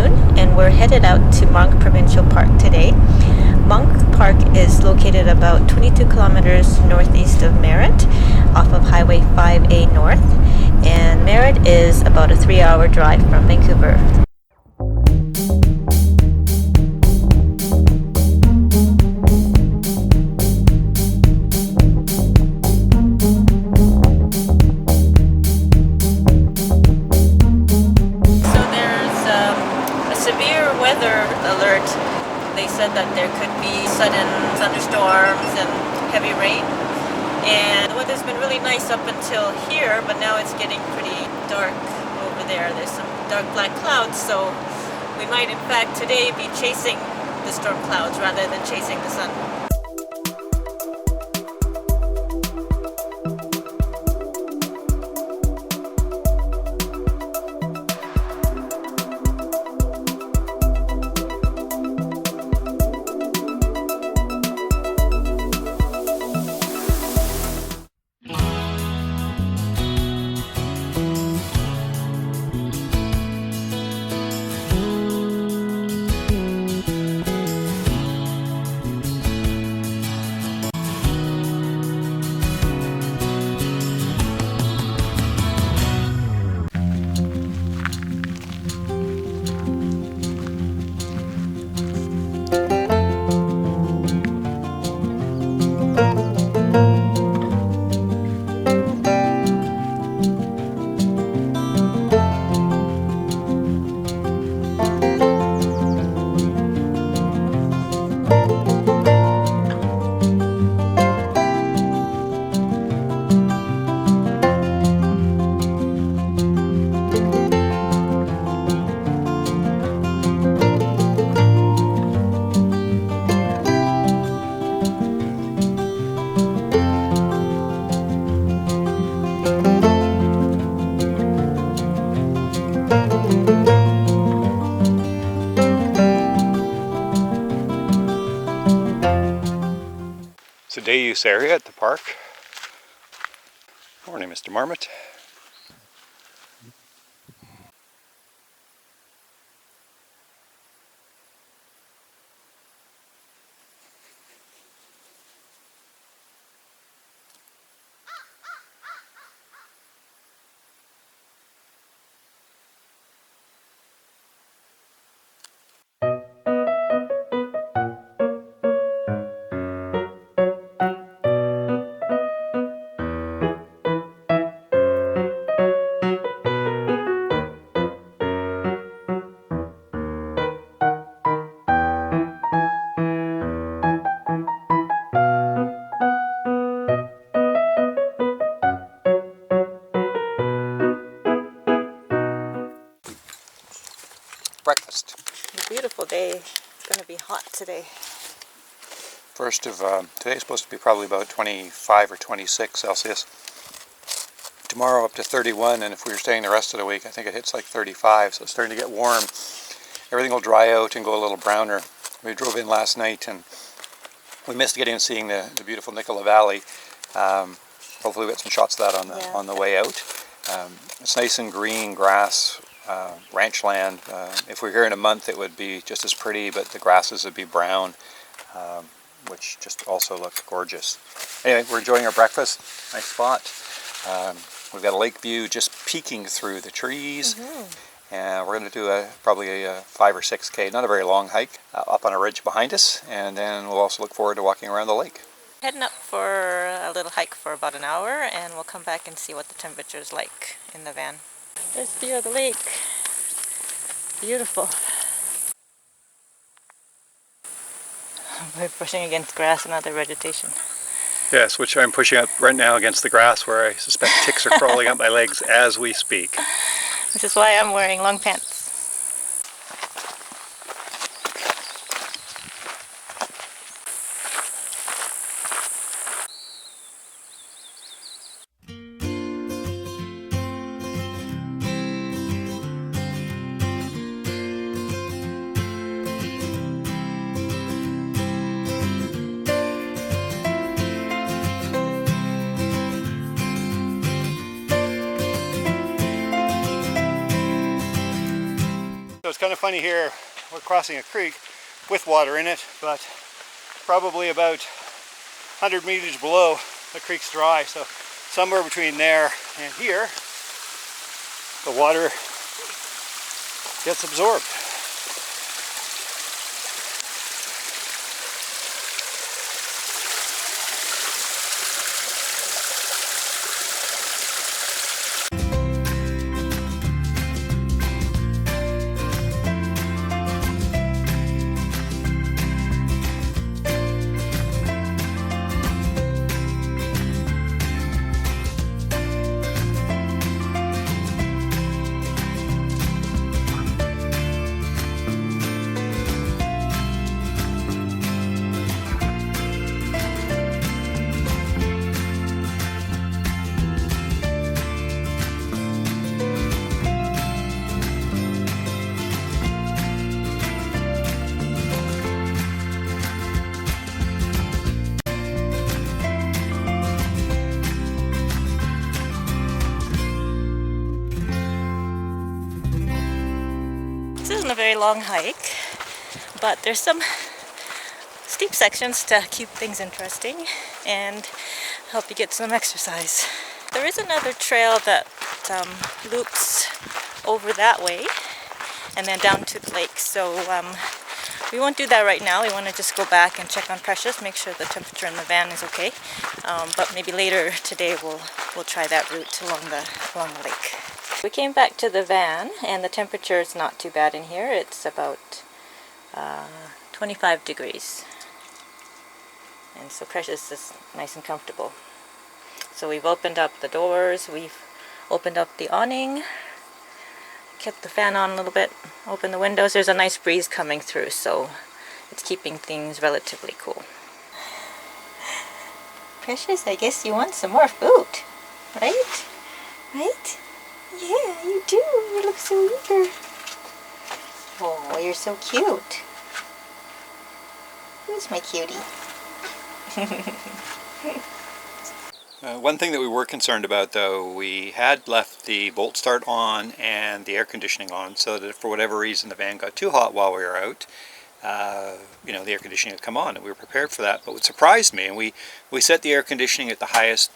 afternoon, and we're headed out to Monck Provincial Park today. Monck Park is located about 22 kilometers northeast of Merritt, off of Highway 5A North, and Merritt is about a 3-hour drive from Vancouver. They said that there could be sudden thunderstorms and heavy rain, and the weather's been really nice up until here, but now it's getting pretty dark over there. There's some dark black clouds, so we might in fact today be chasing the storm clouds rather than chasing the sun. It's a day use area at the park. Morning, Mr. Marmot. Breakfast. It's a beautiful day. It's going to be hot today. First of today's supposed to be probably about 25 or 26 Celsius. Tomorrow up to 31, and if we were staying the rest of the week, I think it hits like 35, so it's starting to get warm. Everything will dry out and go a little browner. We drove in last night and we missed getting and seeing the beautiful Nicola Valley. Hopefully we get some shots of that on the way out. It's nice and green grass. Ranch land. If we were here in a month it would be just as pretty, but the grasses would be brown, which just also look gorgeous. Anyway, we're enjoying our breakfast. Nice spot. We've got a lake view just peeking through the trees. And we're going to do probably a 5 or 6K, not a very long hike, up on a ridge behind us, and then we'll also look forward to walking around the lake. Heading up for a little hike for about an hour, and we'll come back and see what the temperature is like in the van. There's the view of the lake. Beautiful. We're pushing against grass and other vegetation. Yes, which I'm pushing up right now against the grass, where I suspect ticks are crawling up my legs as we speak. Which is why I'm wearing long pants. it's kind of funny here, we're crossing a creek with water in it, but probably about 100 meters below the creek's dry, so somewhere between there and here, the water gets absorbed. This isn't a very long hike, but there's some steep sections to keep things interesting and help you get some exercise. There is another trail that loops over that way and then down to the lake, so we won't do that right now. We want to just go back and check on Precious, make sure the temperature in the van is okay, but maybe later today we'll try that route along the lake. We came back to the van and the temperature is not too bad in here. It's about 25 degrees. And so Precious is nice and comfortable. So we've opened up the doors, we've opened up the awning, kept the fan on a little bit, opened the windows. There's a nice breeze coming through, so it's keeping things relatively cool. Precious, I guess you want some more food, right? Right? Yeah, you do. You look so eager. Oh, you're so cute. Who's my cutie? One thing that we were concerned about, though, we had left the bolt start on and the air conditioning on, so that if for whatever reason the van got too hot while we were out, the air conditioning would come on, and we were prepared for that. But what surprised me, and we set the air conditioning at the highest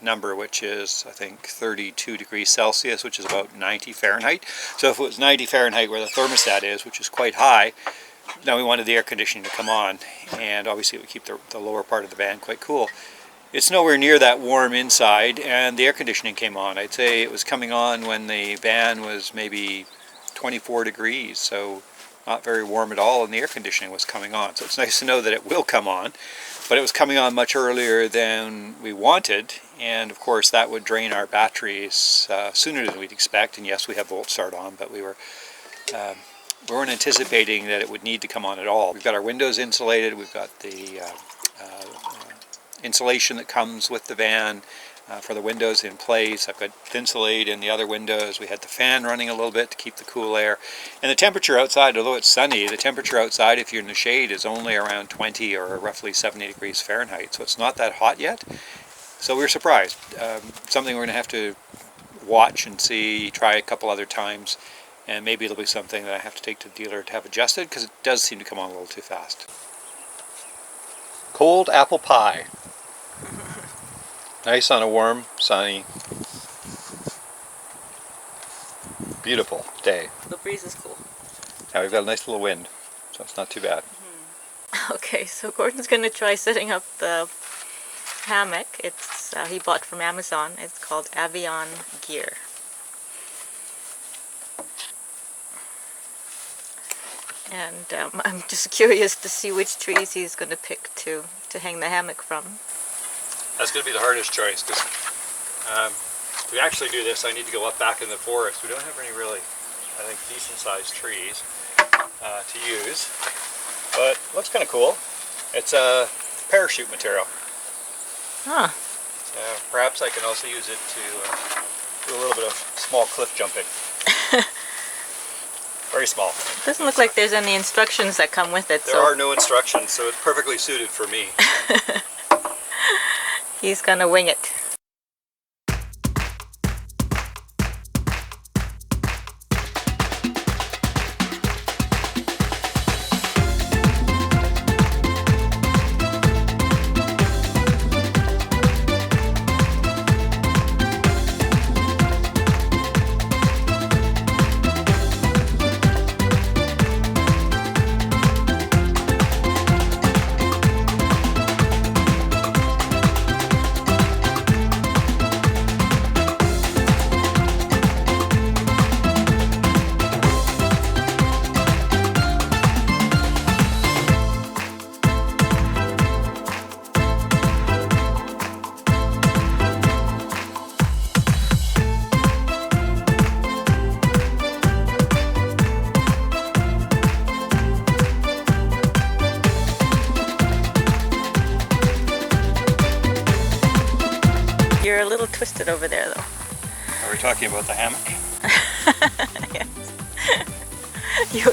number, which is I think 32 degrees Celsius, which is about 90 Fahrenheit. So if it was 90 Fahrenheit where the thermostat is, which is quite high, now we wanted the air conditioning to come on, and obviously it would keep the lower part of the van quite cool. It's nowhere near that warm inside, and the air conditioning came on. I'd say it was coming on when the van was maybe 24 degrees, so not very warm at all, and the air conditioning was coming on. So it's nice to know that it will come on, but it was coming on much earlier than we wanted, and of course that would drain our batteries sooner than we'd expect. And yes, we have volt start on, but we weren't anticipating that it would need to come on at all. We've got our windows insulated, we've got the insulation that comes with the van for the windows in place. I've got Thinsulate in the other windows. We had the fan running a little bit to keep the cool air. And the temperature outside, although it's sunny, the temperature outside if you're in the shade is only around 20 or roughly 70 degrees Fahrenheit. So it's not that hot yet. So we were surprised. Something we're going to have to watch and see, try a couple other times. And maybe it'll be something that I have to take to the dealer to have adjusted, because it does seem to come on a little too fast. Cold apple pie. Nice on a warm, sunny, beautiful day. The breeze is cool. Now we've got a nice little wind, so it's not too bad. Okay, so Gordon's going to try setting up the hammock. It's he bought from Amazon. It's called Avion Gear. And I'm just curious to see which trees he's going to pick to hang the hammock from. That's going to be the hardest choice, because to actually do this I need to go up back in the forest. We don't have any really, I think, decent sized trees to use, but it looks kind of cool. It's a parachute material. Huh. Perhaps I can also use it to do a little bit of small cliff jumping. Very small. It doesn't look like there's any instructions that come with it. There are no instructions, so it's perfectly suited for me. He's gonna wing it. over there though. Are we talking about the hammock? Yes.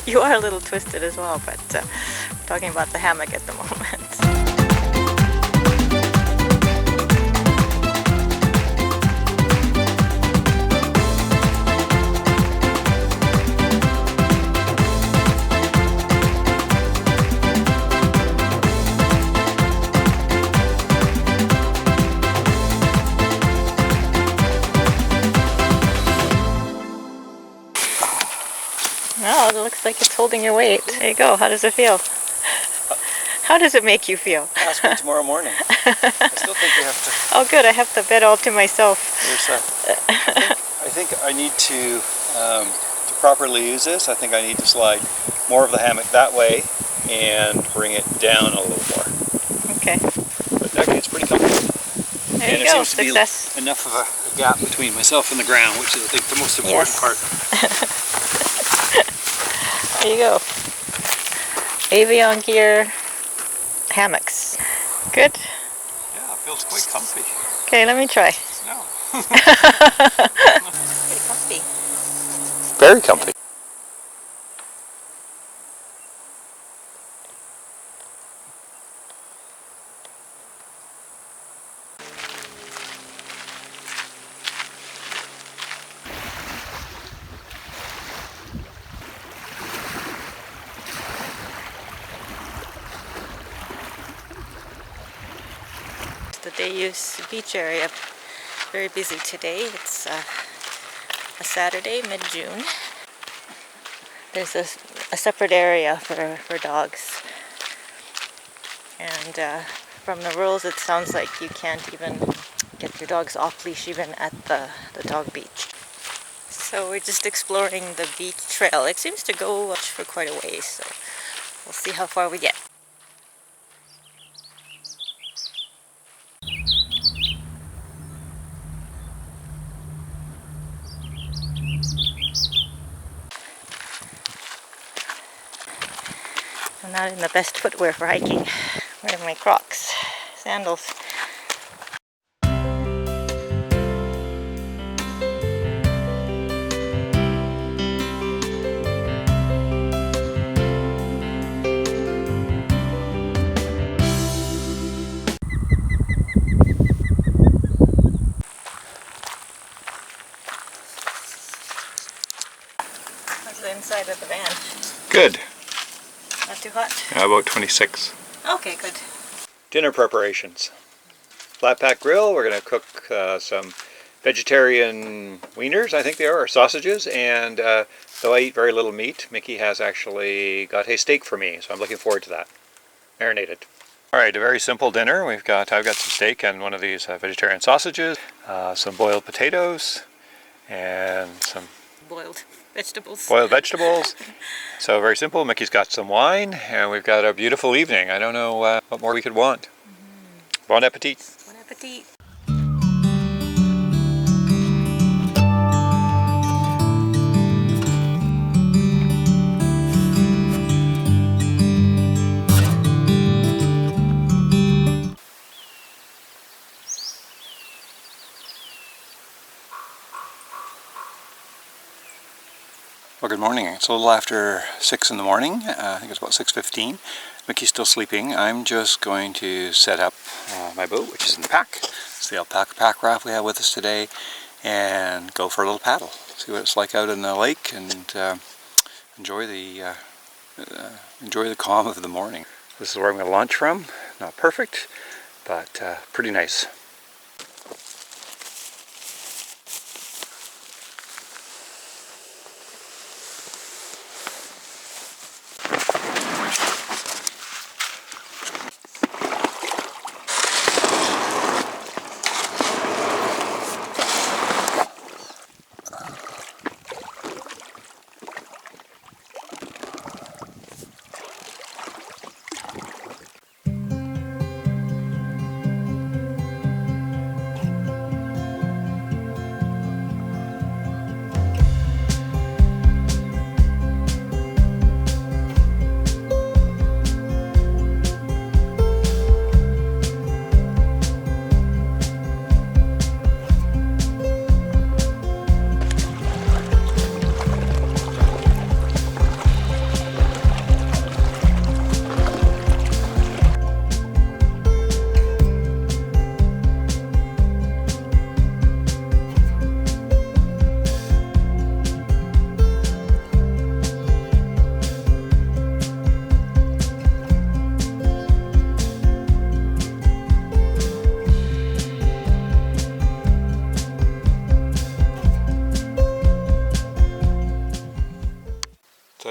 You are a little twisted as well, but we're talking about the hammock at the moment. Oh, it looks like it's holding your weight. There you go. How does it feel? How does it make you feel? Ask me tomorrow morning. I still think we have to... Oh good, I have the bed all to myself. I think I need to properly use this, I think I need to slide more of the hammock that way and bring it down a little more. Okay. But actually it's pretty comfortable. There and you it go. seems Success. to be enough of a gap between myself and the ground, which is I think the most important part. There you go. Avion gear hammocks. Good? Yeah, it feels quite comfy. Okay, let me try. No. Pretty comfy. Very comfy. The day use beach area, very busy today. It's a Saturday, mid-June. There's a separate area for dogs. And from the rules it sounds like you can't even get your dogs off leash even at the dog beach. So we're just exploring the beach trail. It seems to go for quite a ways, so we'll see how far we get. I'm not in the best footwear for hiking. Where are my Crocs? Sandals. How's the inside of the van? Good. Not too hot? About 26. Okay, good. Dinner preparations. Flat pack grill, we're going to cook some vegetarian wieners, I think they are, or sausages, and though I eat very little meat, Mickey has actually got a steak for me, so I'm looking forward to that. Marinated. Alright, a very simple dinner. I've got some steak and one of these vegetarian sausages, some boiled potatoes, and some Boiled vegetables. So very simple. Mickey's got some wine, and we've got a beautiful evening. I don't know what more we could want. Bon appetit. Bon appetit. Well, good morning. It's a little after 6 in the morning. I think it's about 6:15. Mickey's still sleeping. I'm just going to set up my boat, which is in the pack. It's the alpaca pack raft we have with us today, and go for a little paddle. See what it's like out in the lake, and enjoy the calm of the morning. This is where I'm going to launch from. Not perfect, but pretty nice.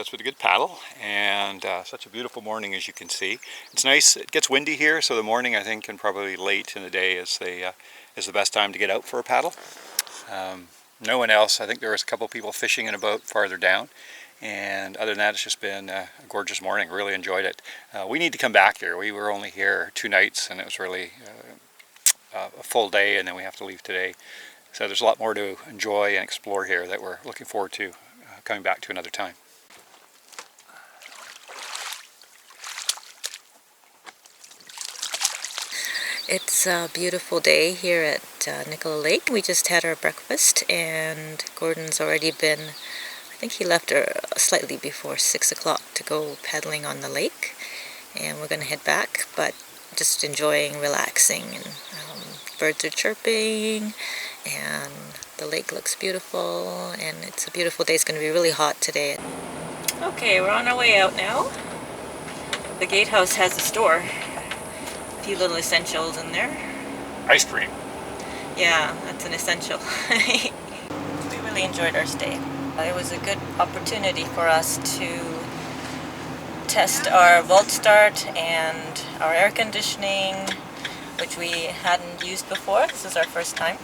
it's with a good paddle, and such a beautiful morning as you can see. It's nice. It gets windy here, so the morning I think and probably late in the day is the best time to get out for a paddle. No one else. I think there was a couple people fishing in a boat farther down, and other than that, it's just been a gorgeous morning. Really enjoyed it. We need to come back here. We were only here 2 nights, and it was really a full day, and then we have to leave today. So there's a lot more to enjoy and explore here that we're looking forward to coming back to another time. It's a beautiful day here at Nicola Lake. We just had our breakfast, and Gordon's already been, I think he left slightly before 6 o'clock to go paddling on the lake, and we're going to head back, but just enjoying relaxing, and birds are chirping, and the lake looks beautiful, and it's a beautiful day. It's going to be really hot today. Okay, we're on our way out now. The gatehouse has a store. A few little essentials in there. Ice cream. Yeah, that's an essential. We really enjoyed our stay. It was a good opportunity for us to test our vault start and our air conditioning, which we hadn't used before. This is our first time.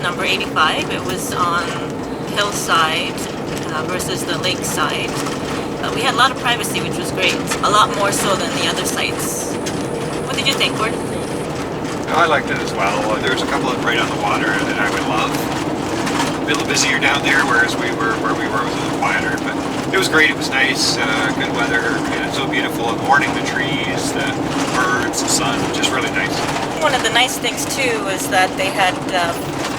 Number 85. It was on hillside versus the lakeside. We had a lot of privacy, which was great. A lot more so than the other sites. What did you think, Gordon? I liked it as well. There's a couple of right on the water that I would love. A little busier down there, whereas where we were was a little quieter. But it was great. It was nice. Good weather. And it's so beautiful. In the morning, the trees, the birds, the sun. Just really nice. One of the nice things too was that they had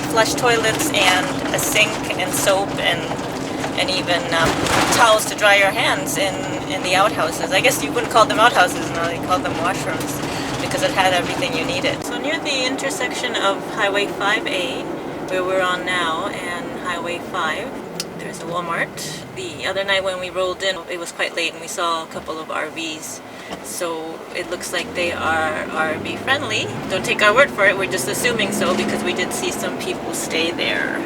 flush toilets and a sink and soap and even towels to dry your hands in the outhouses. I guess you wouldn't call them outhouses, no, they called them washrooms because it had everything you needed. So near the intersection of Highway 5A, where we're on now, and Highway 5, there's a Walmart. The other night when we rolled in, it was quite late and we saw a couple of RVs. So it looks like they are RV friendly. Don't take our word for it, we're just assuming so because we did see some people stay there.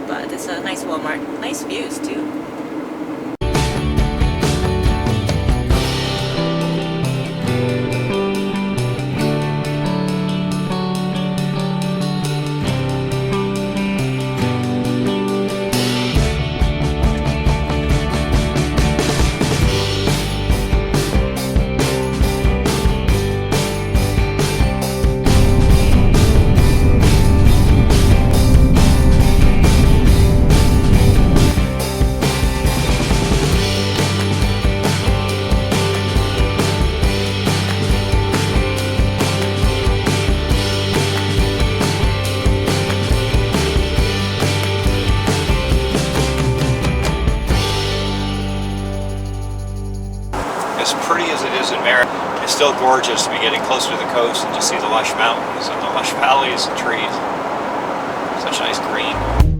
But it's a nice Walmart. Nice views too. As pretty as it is in Merritt, it's still gorgeous to be getting closer to the coast and just see the lush mountains and the lush valleys and trees. Such nice green.